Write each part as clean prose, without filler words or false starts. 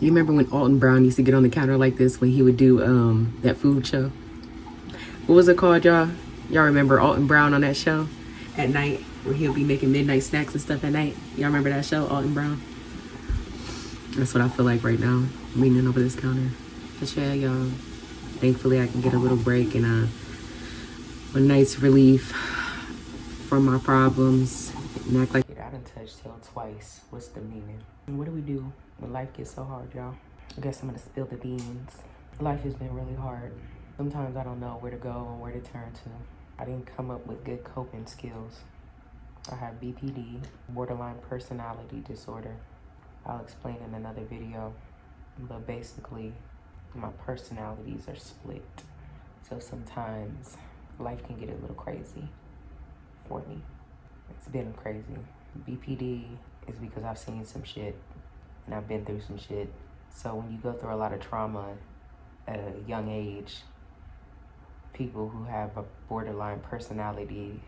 You remember when Alton Brown used to get on the counter like this when he would do that food show? What was it called, y'all? Y'all remember Alton Brown on that show at night where he'll be making midnight snacks and stuff at night? Y'all remember that show, Alton Brown? That's what I feel like right now, leaning over this counter. But yeah, y'all, thankfully I can get a little break and a nice relief from my problems. And act like I done touched tail twice. What's the meaning? And what do we do when life gets so hard, y'all? I guess I'm gonna spill the beans. Life has been really hard. Sometimes I don't know where to go and where to turn to. I didn't come up with good coping skills. I have BPD, borderline personality disorder. I'll explain in another video, but basically my personalities are split. So sometimes life can get a little crazy for me. It's been crazy. BPD is because I've seen some shit and I've been through some shit. So when you go through a lot of trauma at a young age, people who have a borderline personality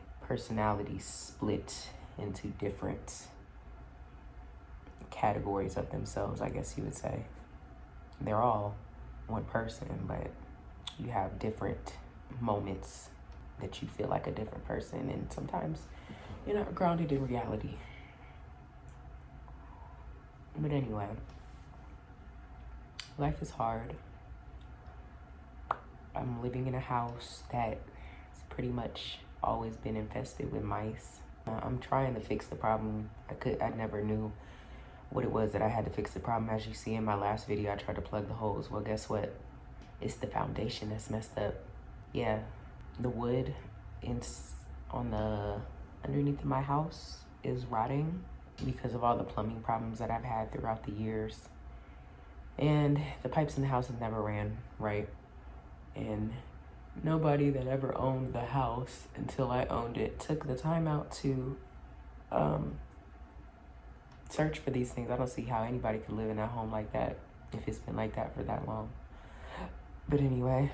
split into different categories of themselves, I guess you would say. They're all one person, but you have different moments that you feel like a different person, and sometimes you're not grounded in reality. But anyway, life is hard. I'm living in a house that's pretty much always been infested with mice. I'm trying to fix the problem. I never knew what it was that I had to fix the problem. As you see in my last video, I tried to plug the holes. Well, guess what? It's the foundation that's messed up. Yeah, the wood underneath my house is rotting because of all the plumbing problems that I've had throughout the years. And the pipes in the house have never ran right. And nobody that ever owned the house until I owned it took the time out to search for these things. I don't see how anybody could live in that home like that if it's been like that for that long. But anyway,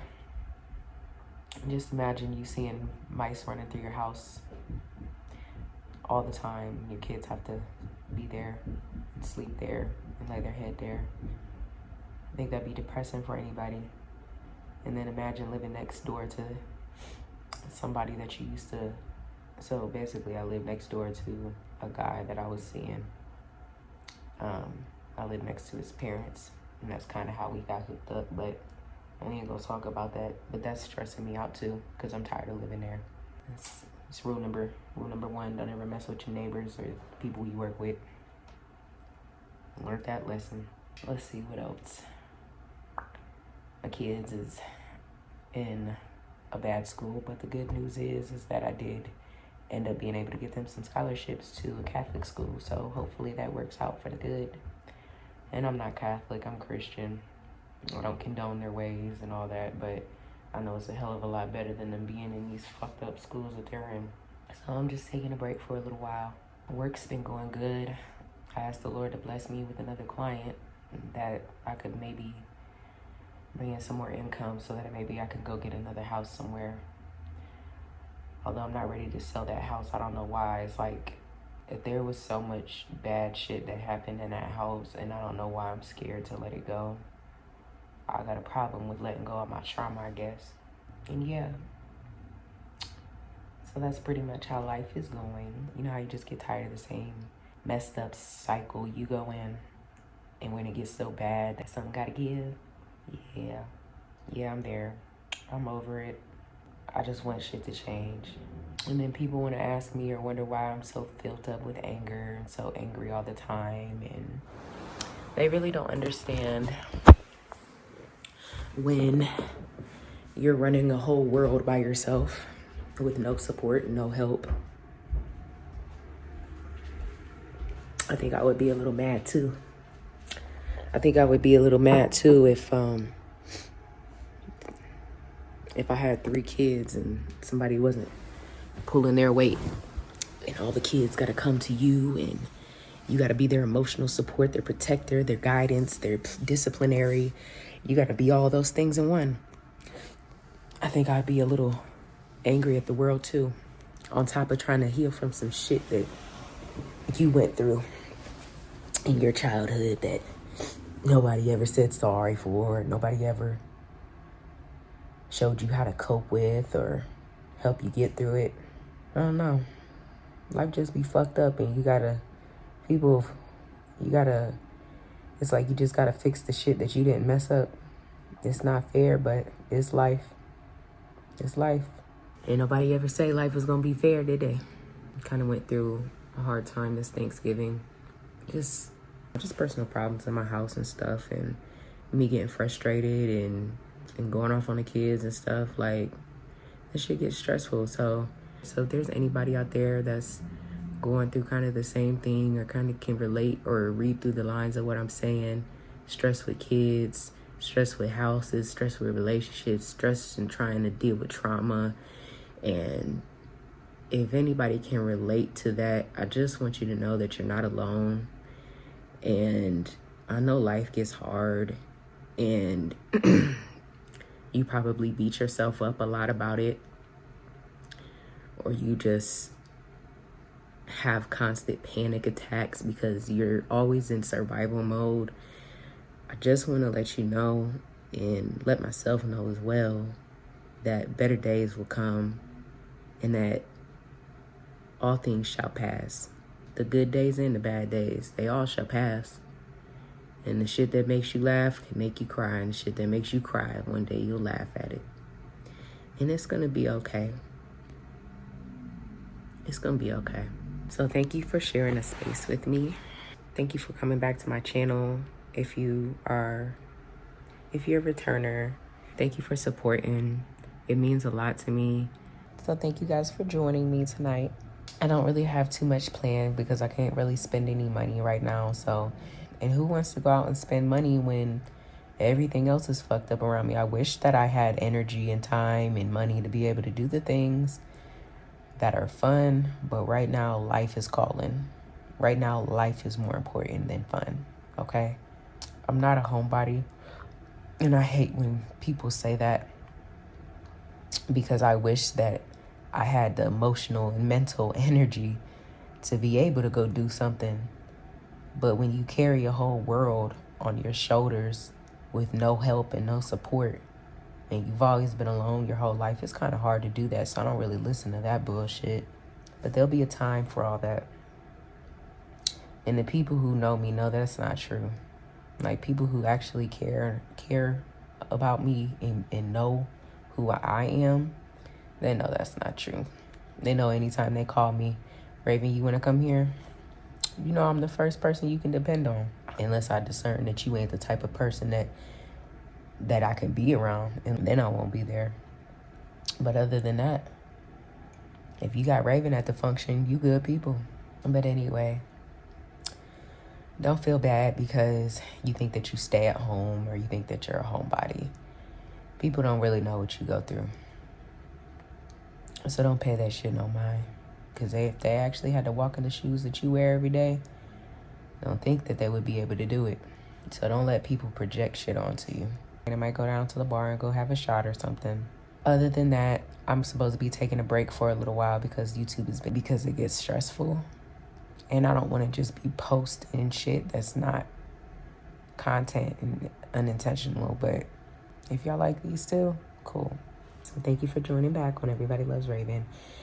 just imagine you seeing mice running through your house all the time. Your kids have to be there and sleep there and lay their head there. I think that'd be depressing for anybody. And then imagine living next door to somebody that you used to. So basically I lived next door to a guy that I was seeing. I lived next to his parents, and that's kind of how we got hooked up, but we ain't gonna talk about that. But that's stressing me out too, because I'm tired of living there. It's rule number one, don't ever mess with your neighbors or people you work with. Learned that lesson. Let's see what else. My kids is in a bad school, but the good news is that I did end up being able to get them some scholarships to a Catholic school, so hopefully that works out for the good. And I'm not Catholic, I'm Christian. I don't condone their ways and all that, but I know it's a hell of a lot better than them being in these fucked up schools that they're in. So I'm just taking a break for a little while. Work's been going good. I asked the Lord to bless me with another client that I could maybe bring in some more income so that maybe I could go get another house somewhere. Although I'm not ready to sell that house, I don't know why. It's like, if there was so much bad shit that happened in that house, and I don't know why I'm scared to let it go. I got a problem with letting go of my trauma, I guess. And yeah. So that's pretty much how life is going. You know how you just get tired of the same messed up cycle you go in, and when it gets so bad that something gotta give? Yeah, I'm there. I'm over it. I just want shit to change. And then people want to ask me or wonder why I'm so filled up with anger and so angry all the time. And they really don't understand when you're running a whole world by yourself with no support, no help. I think I would be a little mad too. If I had 3 kids and somebody wasn't pulling their weight, and all the kids got to come to you, and you got to be their emotional support, their protector, their guidance, their disciplinary. You got to be all those things in one. I think I'd be a little angry at the world too, on top of trying to heal from some shit that you went through in your childhood that nobody ever said sorry for, nobody ever showed you how to cope with or help you get through it. I don't know. Life just be fucked up, and you gotta it's like you just gotta fix the shit that you didn't mess up. It's not fair, but it's life. It's life. Ain't nobody ever say life was gonna be fair, did they? Kind of went through a hard time this Thanksgiving. Just personal problems in my house and stuff, and me getting frustrated and going off on the kids and stuff. Like, this shit gets stressful. So if there's anybody out there that's going through kind of the same thing, or kind of can relate or read through the lines of what I'm saying, stress with kids, stress with houses, stress with relationships, stress and trying to deal with trauma, and if anybody can relate to that, I just want you to know that you're not alone. And I know life gets hard, and you probably beat yourself up a lot about it, or you just have constant panic attacks because you're always in survival mode. I just want to let you know, and let myself know as well, that better days will come, and that all things shall pass. The good days and the bad days, they all shall pass. And the shit that makes you laugh can make you cry, and the shit that makes you cry, one day you'll laugh at it. And it's gonna be okay. It's gonna be okay. So thank you for sharing a space with me. Thank you for coming back to my channel. If you're a returner, thank you for supporting. It means a lot to me. So thank you guys for joining me tonight. I don't really have too much planned because I can't really spend any money right now. And who wants to go out and spend money when everything else is fucked up around me? I wish that I had energy and time and money to be able to do the things that are fun, but right now life is calling. Right now life is more important than fun, okay? I'm not a homebody, and I hate when people say that, because I wish that I had the emotional and mental energy to be able to go do something. But when you carry a whole world on your shoulders with no help and no support, and you've always been alone your whole life, it's kind of hard to do that. So I don't really listen to that bullshit. But there'll be a time for all that. And the people who know me know that's not true. Like, people who actually care about me and know who I am, they know that's not true. They know anytime they call me, Raven, you want to come here? You know I'm the first person you can depend on. Unless I discern that you ain't the type of person that I can be around, and then I won't be there. But other than that, if you got Raven at the function, you good people. But anyway, don't feel bad because you think that you stay at home or you think that you're a homebody. People don't really know what you go through. So don't pay that shit no mind. Because if they actually had to walk in the shoes that you wear every day, don't think that they would be able to do it. So don't let people project shit onto you. And I might go down to the bar and go have a shot or something. Other than that, I'm supposed to be taking a break for a little while because because it gets stressful. And I don't want to just be posting shit that's not content and unintentional. But if y'all like these still, cool. So thank you for joining back on Everybody Loves Raven.